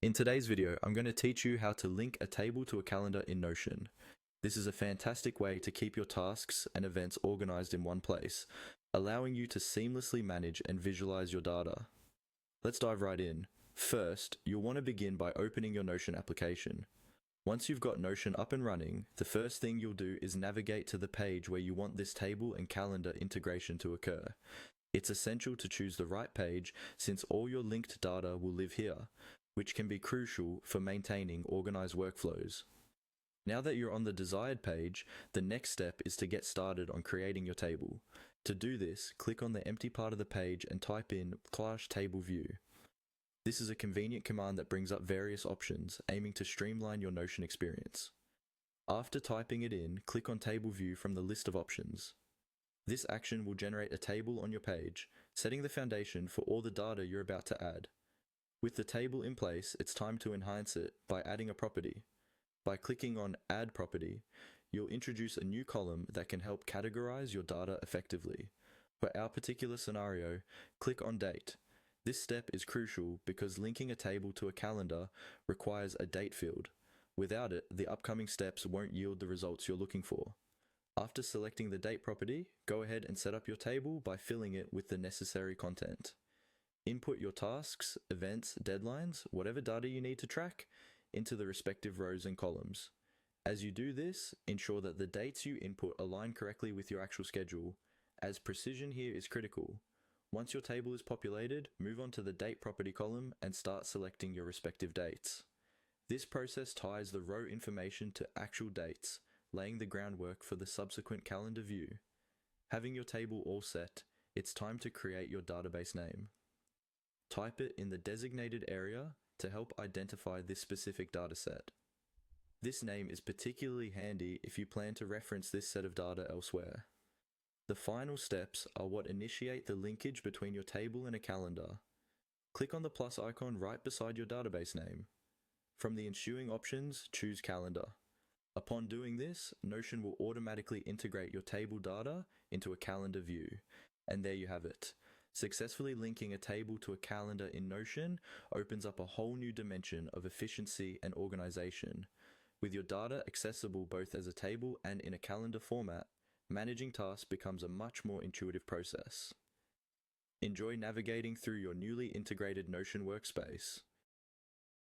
In today's video, I'm going to teach you how to link a table to a calendar in Notion. This is a fantastic way to keep your tasks and events organized in one place, allowing you to seamlessly manage and visualize your data. Let's dive right in. First, you'll want to begin by opening your Notion application. Once you've got Notion up and running, the first thing you'll do is navigate to the page where you want this table and calendar integration to occur. It's essential to choose the right page since all your linked data will live here, which can be crucial for maintaining organized workflows. Now that you're on the desired page, the next step is to get started on creating your table. To do this, click on the empty part of the page and type in /table view. This is a convenient command that brings up various options, aiming to streamline your Notion experience. After typing it in, click on Table View from the list of options. This action will generate a table on your page, setting the foundation for all the data you're about to add. With the table in place, it's time to enhance it by adding a property. By clicking on Add Property, you'll introduce a new column that can help categorize your data effectively. For our particular scenario, click on Date. This step is crucial because linking a table to a calendar requires a date field. Without it, the upcoming steps won't yield the results you're looking for. After selecting the date property, go ahead and set up your table by filling it with the necessary content. Input your tasks, events, deadlines, whatever data you need to track, into the respective rows and columns. As you do this, ensure that the dates you input align correctly with your actual schedule, as precision here is critical. Once your table is populated, move on to the date property column and start selecting your respective dates. This process ties the row information to actual dates, laying the groundwork for the subsequent calendar view. Having your table all set, it's time to create your database name. Type it in the designated area to help identify this specific dataset. This name is particularly handy if you plan to reference this set of data elsewhere. The final steps are what initiate the linkage between your table and a calendar. Click on the plus icon right beside your database name. From the ensuing options, choose Calendar. Upon doing this, Notion will automatically integrate your table data into a calendar view. And there you have it. Successfully linking a table to a calendar in Notion opens up a whole new dimension of efficiency and organization. With your data accessible both as a table and in a calendar format, managing tasks becomes a much more intuitive process. Enjoy navigating through your newly integrated Notion workspace.